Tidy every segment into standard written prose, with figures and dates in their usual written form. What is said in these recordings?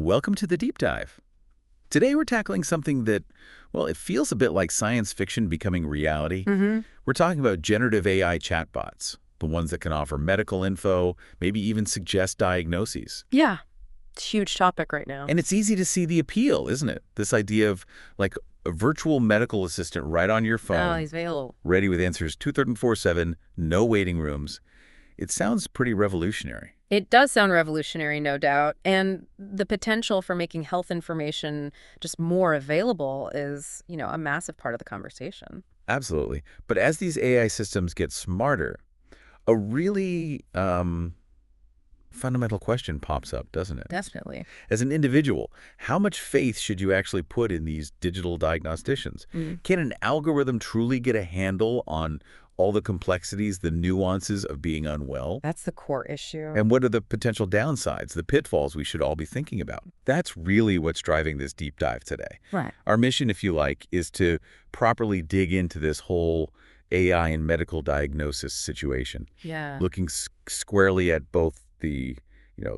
Welcome to the Deep Dive. Today we're tackling something that, well, it feels a bit like science fiction becoming reality. We're talking about generative AI chatbots, the ones that can offer medical info, maybe even suggest diagnoses. Yeah, it's a huge topic right now. And it's easy to see the appeal, isn't it? This idea of like a virtual medical assistant right on your phone, he's available. ready with answers 24/7, no waiting rooms. It sounds pretty revolutionary. It does sound revolutionary, no doubt, and the potential for making health information just more available is, a massive part of the conversation. Absolutely. But as these AI systems get smarter, a really fundamental question pops up, doesn't it? Definitely. As an individual, how much faith should you actually put in these digital diagnosticians? Can an algorithm truly get a handle on all the complexities, the nuances of being unwell? That's the core issue. And what are the potential downsides, the pitfalls we should all be thinking about? That's really what's driving this deep dive today. Right. Our mission, if you like, is to properly dig into this whole AI and medical diagnosis situation. Yeah. Looking squarely at both the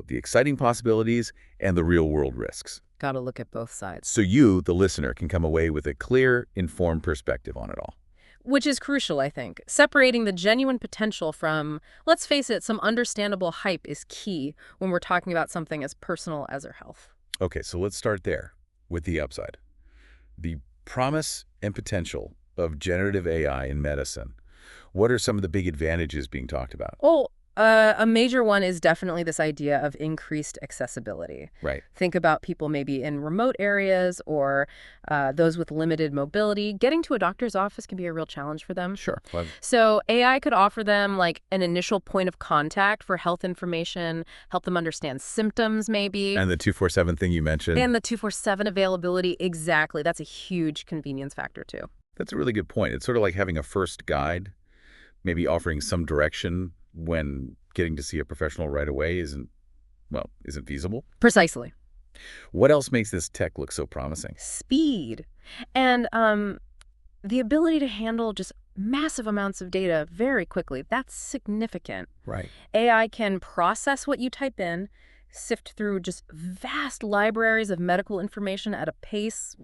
exciting possibilities and the real-world risks. Got to look at both sides. So you, the listener, can come away with a clear, informed perspective on it all. Which is crucial, I think. Separating the genuine potential from, let's face it, some understandable hype is key when we're talking about something as personal as our health. Okay, so let's start there with the upside. The promise and potential of generative AI in medicine. What are some of the big advantages being talked about? Oh, a major one is definitely this idea of increased accessibility. Right. Think about people maybe in remote areas or those with limited mobility. Getting to a doctor's office can be a real challenge for them. Sure. So AI could offer them like an initial point of contact for health information, help them understand symptoms maybe. And the 24/7 thing you mentioned. And the 24/7 availability, exactly. That's a huge convenience factor too. That's a really good point. It's sort of like having a first guide, maybe offering some direction when getting to see a professional right away isn't feasible. Precisely. What else makes this tech look so promising? Speed. And the ability to handle just massive amounts of data very quickly. That's significant. Right. AI can process what you type in, sift through just vast libraries of medical information at a pace,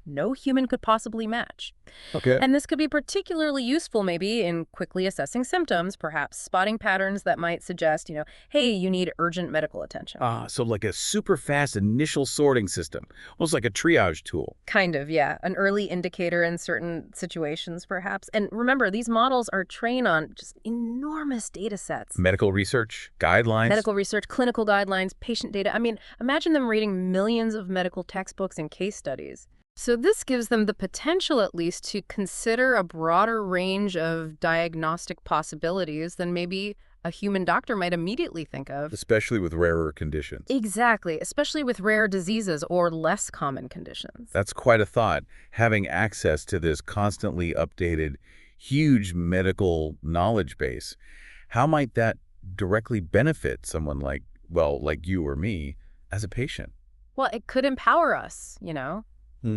no human could possibly match. Okay. And this could be particularly useful maybe in quickly assessing symptoms, perhaps spotting patterns that might suggest, hey, you need urgent medical attention. So like a super fast initial sorting system, almost like a triage tool. Kind of, yeah. An early indicator in certain situations, perhaps. And remember, these models are trained on just enormous data sets. Medical research, guidelines. Medical research, clinical guidelines, patient data. I mean, imagine them reading millions of medical textbooks and case studies. So this gives them the potential, at least, to consider a broader range of diagnostic possibilities than maybe a human doctor might immediately think of. Especially with rarer conditions. Exactly, especially with rare diseases or less common conditions. That's quite a thought, having access to this constantly updated, huge medical knowledge base. How might that directly benefit someone like you or me as a patient? Well, it could empower us,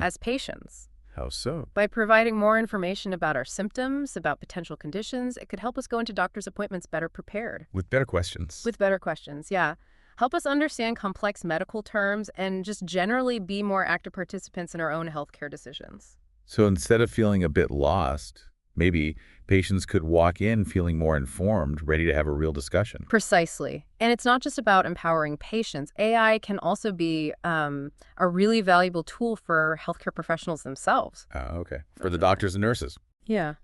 as patients. How so? By providing more information about our symptoms, about potential conditions, it could help us go into doctor's appointments better prepared. With better questions. With better questions, yeah. Help us understand complex medical terms and just generally be more active participants in our own healthcare decisions. So instead of feeling a bit lost, maybe patients could walk in feeling more informed, ready to have a real discussion. Precisely. And it's not just about empowering patients. AI can also be a really valuable tool for healthcare professionals themselves. Okay. For the doctors and nurses. Yeah.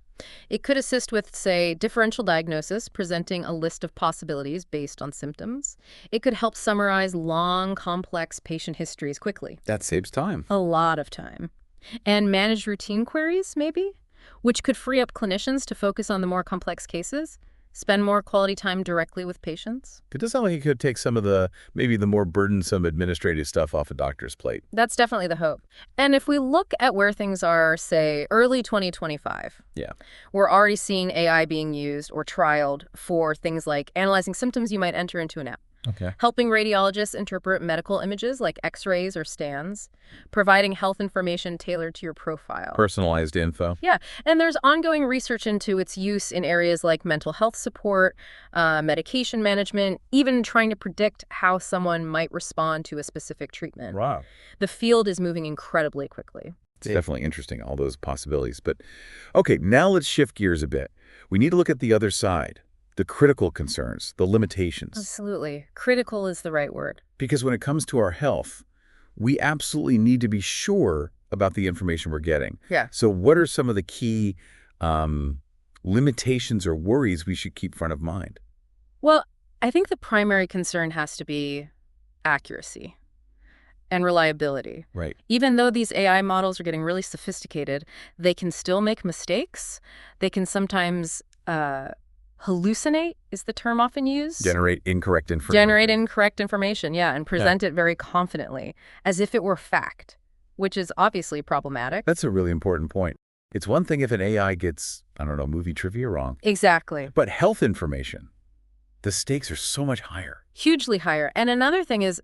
It could assist with, say, differential diagnosis, presenting a list of possibilities based on symptoms. It could help summarize long, complex patient histories quickly. That saves time. A lot of time. And manage routine queries, maybe? Which could free up clinicians to focus on the more complex cases, spend more quality time directly with patients. It does sound like it could take some of maybe the more burdensome administrative stuff off a doctor's plate. That's definitely the hope. And if we look at where things are, say, early 2025, we're already seeing AI being used or trialed for things like analyzing symptoms you might enter into an app, Okay. helping radiologists interpret medical images like X-rays or scans, providing health information tailored to your profile. Personalized info. Yeah, and there's ongoing research into its use in areas like mental health support, medication management, even trying to predict how someone might respond to a specific treatment. Wow. The field is moving incredibly quickly. It's definitely interesting, all those possibilities. But okay, now let's shift gears a bit. We need to look at the other side, the critical concerns, the limitations. Absolutely. Critical is the right word. Because when it comes to our health, we absolutely need to be sure about the information we're getting. Yeah. So what are some of the key limitations or worries we should keep front of mind? Well, I think the primary concern has to be accuracy and reliability. Right. Even though these AI models are getting really sophisticated, they can still make mistakes. They can sometimes hallucinate, is the term often used. Generate incorrect information. Generate incorrect information, yeah, and present it very confidently, as if it were fact, which is obviously problematic. That's a really important point. It's one thing if an AI gets, I don't know, movie trivia wrong. Exactly. But health information, the stakes are so much higher. Hugely higher. And another thing is,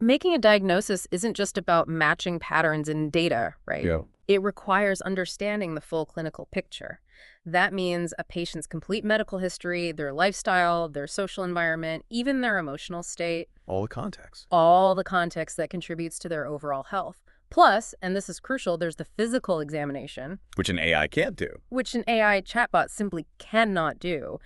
making a diagnosis isn't just about matching patterns in data, right? Yeah. It requires understanding the full clinical picture. That means a patient's complete medical history, their lifestyle, their social environment, even their emotional state. All the context. All the context that contributes to their overall health. Plus, and this is crucial, there's the physical examination. Which an AI can't do. Which an AI chatbot simply cannot do.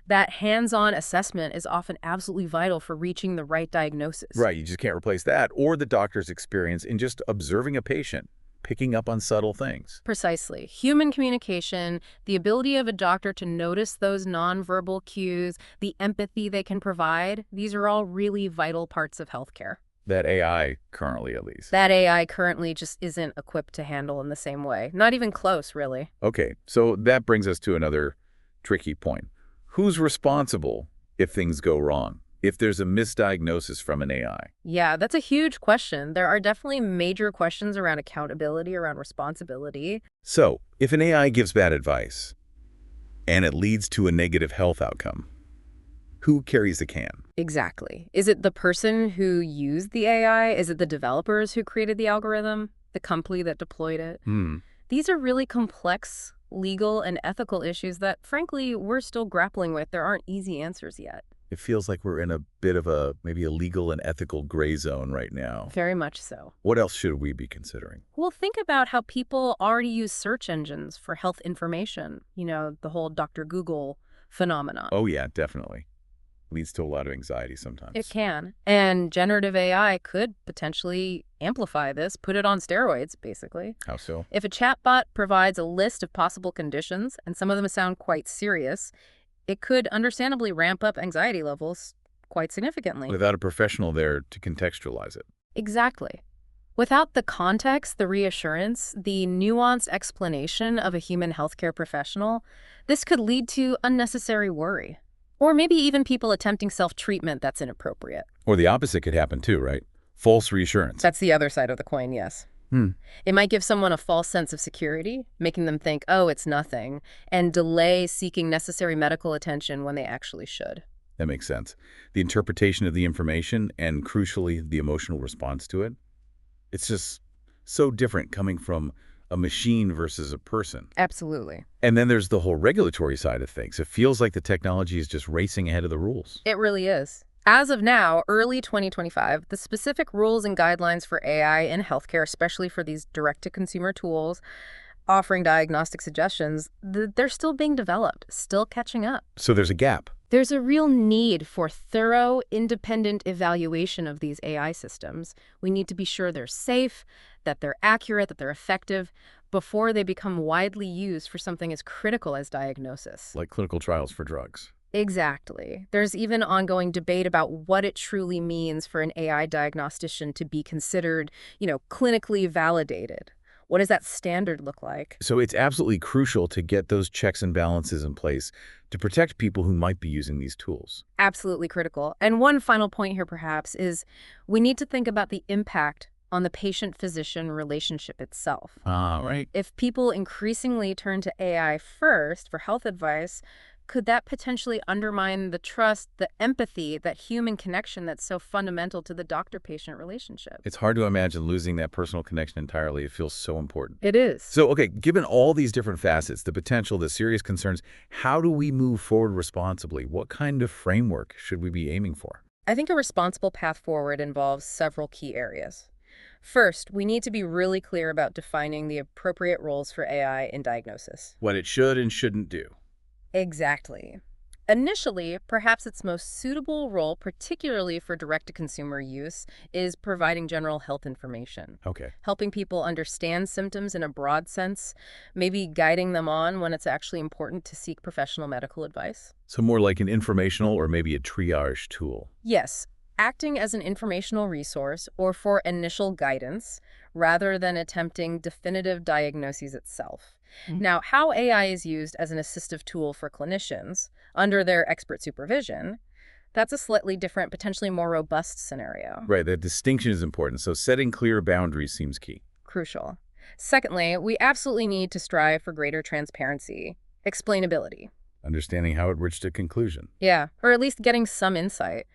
That hands-on assessment is often absolutely vital for reaching the right diagnosis. Right, you just can't replace that or the doctor's experience in just observing a patient, picking up on subtle things. Precisely. Human communication, the ability of a doctor to notice those nonverbal cues, the empathy they can provide, these are all really vital parts of healthcare. That AI currently, at least. That AI currently just isn't equipped to handle in the same way. Not even close, really. Okay, so that brings us to another tricky point. Who's responsible if things go wrong? If there's a misdiagnosis from an AI? Yeah, that's a huge question. There are definitely major questions around accountability, around responsibility. So, if an AI gives bad advice and it leads to a negative health outcome, who carries the can? Exactly. Is it the person who used the AI? Is it the developers who created the algorithm? The company that deployed it? These are really complex legal and ethical issues that, frankly, we're still grappling with. There aren't easy answers yet. It feels like we're in a bit of maybe a legal and ethical gray zone right now. Very much so. What else should we be considering? Well, think about how people already use search engines for health information. You know, the whole Dr. Google phenomenon. Oh, yeah, definitely. Leads to a lot of anxiety sometimes. It can. And generative AI could potentially amplify this, put it on steroids, basically. How so? If a chatbot provides a list of possible conditions, and some of them sound quite serious, it could understandably ramp up anxiety levels quite significantly. Without a professional there to contextualize it. Exactly. Without the context, the reassurance, the nuanced explanation of a human healthcare professional, this could lead to unnecessary worry. Or maybe even people attempting self-treatment that's inappropriate. Or the opposite could happen too, right? False reassurance. That's the other side of the coin, yes. It might give someone a false sense of security, making them think, oh, it's nothing, and delay seeking necessary medical attention when they actually should. That makes sense. The interpretation of the information and, crucially, the emotional response to it, it's just so different coming from a machine versus a person. Absolutely. And then there's the whole regulatory side of things. It feels like the technology is just racing ahead of the rules. It really is. As of now, early 2025, the specific rules and guidelines for AI in healthcare, especially for these direct-to-consumer tools offering diagnostic suggestions, they're still being developed, still catching up. So there's a gap. There's a real need for thorough, independent evaluation of these AI systems. We need to be sure they're safe, that they're accurate, that they're effective, before they become widely used for something as critical as diagnosis. Like clinical trials for drugs. Exactly. There's even ongoing debate about what it truly means for an AI diagnostician to be considered, clinically validated. What does that standard look like? So it's absolutely crucial to get those checks and balances in place to protect people who might be using these tools. Absolutely critical. And one final point here, perhaps, is we need to think about the impact on the patient-physician relationship itself. Right. If people increasingly turn to AI first for health advice, Could that potentially undermine the trust, the empathy, that human connection that's so fundamental to the doctor-patient relationship? It's hard to imagine losing that personal connection entirely. It feels so important. It is. So, okay, given all these different facets, the potential, the serious concerns, how do we move forward responsibly? What kind of framework should we be aiming for? I think a responsible path forward involves several key areas. First, we need to be really clear about defining the appropriate roles for AI in diagnosis. What it should and shouldn't do. Exactly. Initially, perhaps its most suitable role, particularly for direct-to-consumer use, is providing general health information. Okay. Helping people understand symptoms in a broad sense, maybe guiding them on when it's actually important to seek professional medical advice. So more like an informational or maybe a triage tool. Yes, acting as an informational resource or for initial guidance, rather than attempting definitive diagnoses itself. Now, how AI is used as an assistive tool for clinicians, under their expert supervision, that's a slightly different, potentially more robust scenario. Right, the distinction is important, so setting clear boundaries seems key. Crucial. Secondly, we absolutely need to strive for greater transparency, explainability. Understanding how it reached a conclusion. Yeah, or at least getting some insight.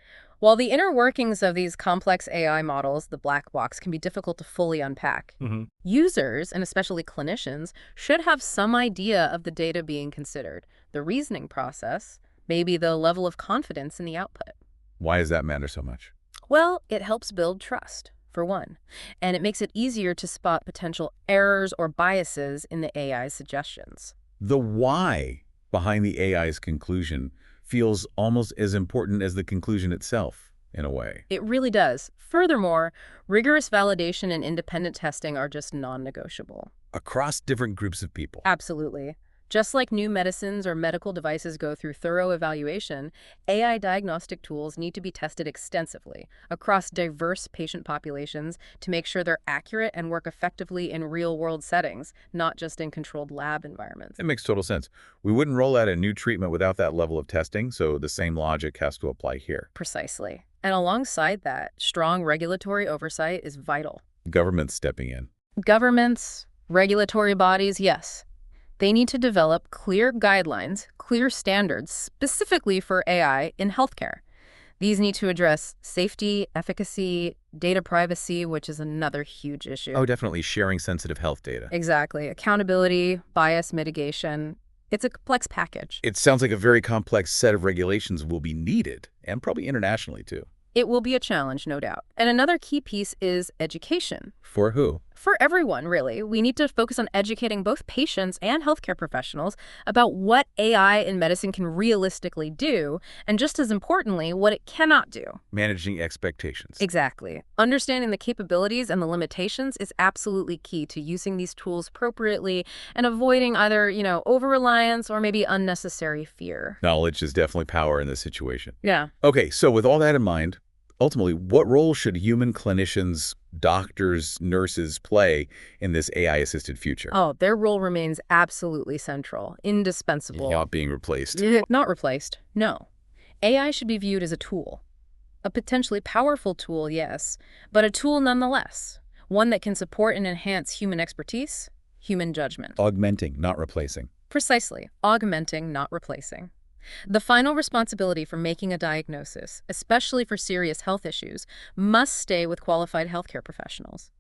While the inner workings of these complex AI models, the black box, can be difficult to fully unpack, users, and especially clinicians, should have some idea of the data being considered, the reasoning process, maybe the level of confidence in the output. Why does that matter so much? Well, it helps build trust, for one, and it makes it easier to spot potential errors or biases in the AI's suggestions. The why behind the AI's conclusion feels almost as important as the conclusion itself, in a way. It really does. Furthermore, rigorous validation and independent testing are just non-negotiable. Across different groups of people. Absolutely. Just like new medicines or medical devices go through thorough evaluation, AI diagnostic tools need to be tested extensively across diverse patient populations to make sure they're accurate and work effectively in real-world settings, not just in controlled lab environments. It makes total sense. We wouldn't roll out a new treatment without that level of testing, so the same logic has to apply here. Precisely. And alongside that, strong regulatory oversight is vital. Government stepping in. Governments, regulatory bodies, yes. They need to develop clear guidelines, clear standards, specifically for AI in healthcare. These need to address safety, efficacy, data privacy, which is another huge issue. Oh, definitely sharing sensitive health data. Exactly. Accountability, bias mitigation. It's a complex package. It sounds like a very complex set of regulations will be needed, and probably internationally, too. It will be a challenge, no doubt. And another key piece is education. For who? For everyone, really. We need to focus on educating both patients and healthcare professionals about what AI in medicine can realistically do, and just as importantly, what it cannot do. Managing expectations. Exactly. Understanding the capabilities and the limitations is absolutely key to using these tools appropriately and avoiding either, over-reliance or maybe unnecessary fear. Knowledge is definitely power in this situation. Yeah. Okay, so with all that in mind, ultimately, what role should human clinicians, doctors, nurses play in this AI-assisted future? Oh, their role remains absolutely central, indispensable. Not being replaced. Not replaced, no. AI should be viewed as a tool. A potentially powerful tool, yes, but a tool nonetheless. One that can support and enhance human expertise, human judgment. Augmenting, not replacing. Precisely. Augmenting, not replacing. The final responsibility for making a diagnosis, especially for serious health issues, must stay with qualified healthcare professionals.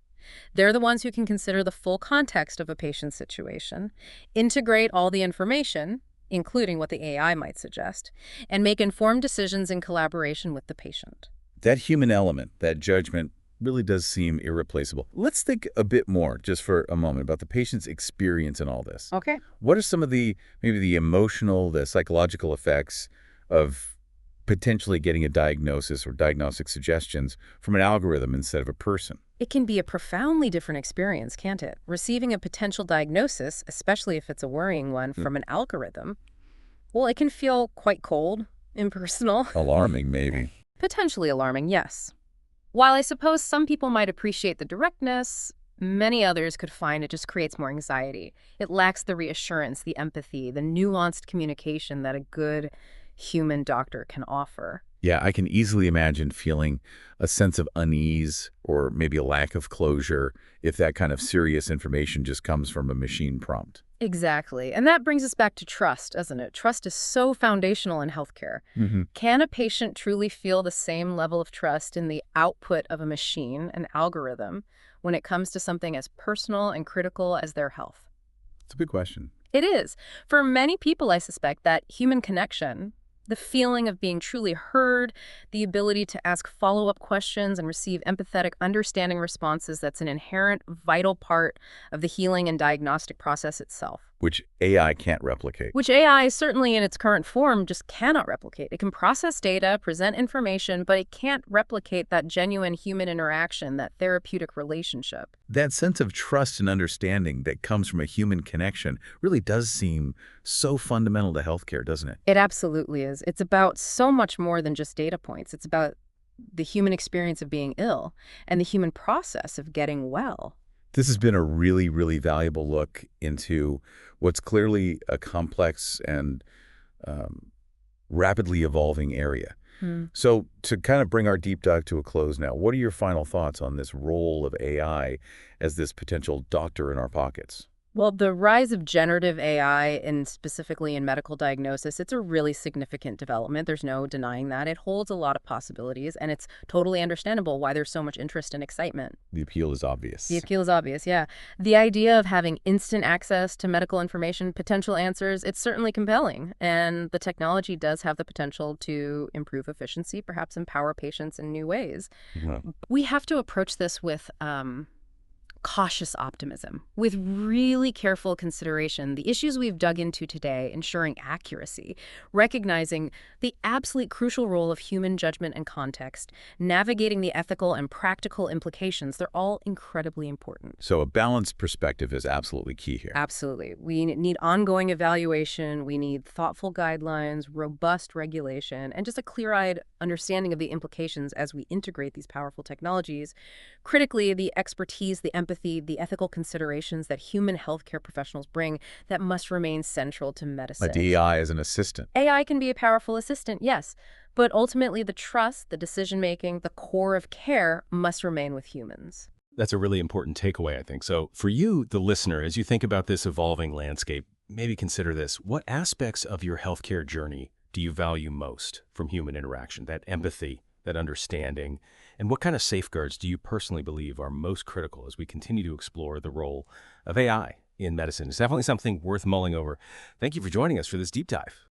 They're the ones who can consider the full context of a patient's situation, integrate all the information, including what the AI might suggest, and make informed decisions in collaboration with the patient. That human element, that judgment, really does seem irreplaceable. Let's think a bit more, just for a moment, about the patient's experience in all this. Okay. What are some of maybe the emotional, the psychological effects of potentially getting a diagnosis or diagnostic suggestions from an algorithm instead of a person? It can be a profoundly different experience, can't it? Receiving a potential diagnosis, especially if it's a worrying one, from an algorithm, well, it can feel quite cold, impersonal. Alarming, maybe. Potentially alarming, yes. While I suppose some people might appreciate the directness, many others could find it just creates more anxiety. It lacks the reassurance, the empathy, the nuanced communication that a good human doctor can offer. Yeah, I can easily imagine feeling a sense of unease or maybe a lack of closure if that kind of serious information just comes from a machine prompt. Exactly. And that brings us back to trust, doesn't it? Trust is so foundational in healthcare. Hmm. Can a patient truly feel the same level of trust in the output of a machine, an algorithm, when it comes to something as personal and critical as their health? It's a big question. It is. For many people, I suspect that human connection, the feeling of being truly heard, the ability to ask follow-up questions and receive empathetic, understanding responses, that's an inherent, vital part of the healing and diagnostic process itself. Which AI can't replicate. Which AI, certainly in its current form, just cannot replicate. It can process data, present information, but it can't replicate that genuine human interaction, that therapeutic relationship. That sense of trust and understanding that comes from a human connection really does seem so fundamental to healthcare, doesn't it? It absolutely is. It's about so much more than just data points. It's about the human experience of being ill and the human process of getting well. This has been a really, really valuable look into what's clearly a complex and um, rapidly evolving area. So to kind of bring our deep dive to a close now, what are your final thoughts on this role of AI as this potential doctor in our pockets? Well, the rise of generative AI, and specifically in medical diagnosis, it's a really significant development. There's no denying that. It holds a lot of possibilities, and it's totally understandable why there's so much interest and excitement. The appeal is The obvious. appeal is obvious, yeah. The idea of having instant access to medical information, potential answers, it's certainly compelling. And the technology does have the potential to improve efficiency, perhaps empower patients in new ways. Well, We have to approach this with cautious optimism, with really careful consideration. The issues we've dug into today, ensuring accuracy, recognizing the absolute crucial role of human judgment and context, navigating the ethical and practical implications, they're all incredibly important. so a balanced perspective is absolutely key here. Absolutely. We need ongoing evaluation, we need thoughtful guidelines, robust regulation, and just a clear-eyed understanding of the implications as we integrate these powerful technologies. Critically, the expertise, the empathy, the ethical considerations that human healthcare professionals bring that must remain central to A medicine. DEI as an assistant. AI can be a powerful assistant, yes, but ultimately the trust, the decision-making, the core of care must remain with humans. That's a really important takeaway, I think. So for you, the listener, as you think about this evolving landscape, maybe consider this. What aspects of your healthcare journey do you value most from human interaction? That empathy, that understanding, and what kind of safeguards do you personally believe are most critical as we continue to explore the role of AI in medicine? It's definitely something worth mulling over. Thank you for joining us for this deep dive.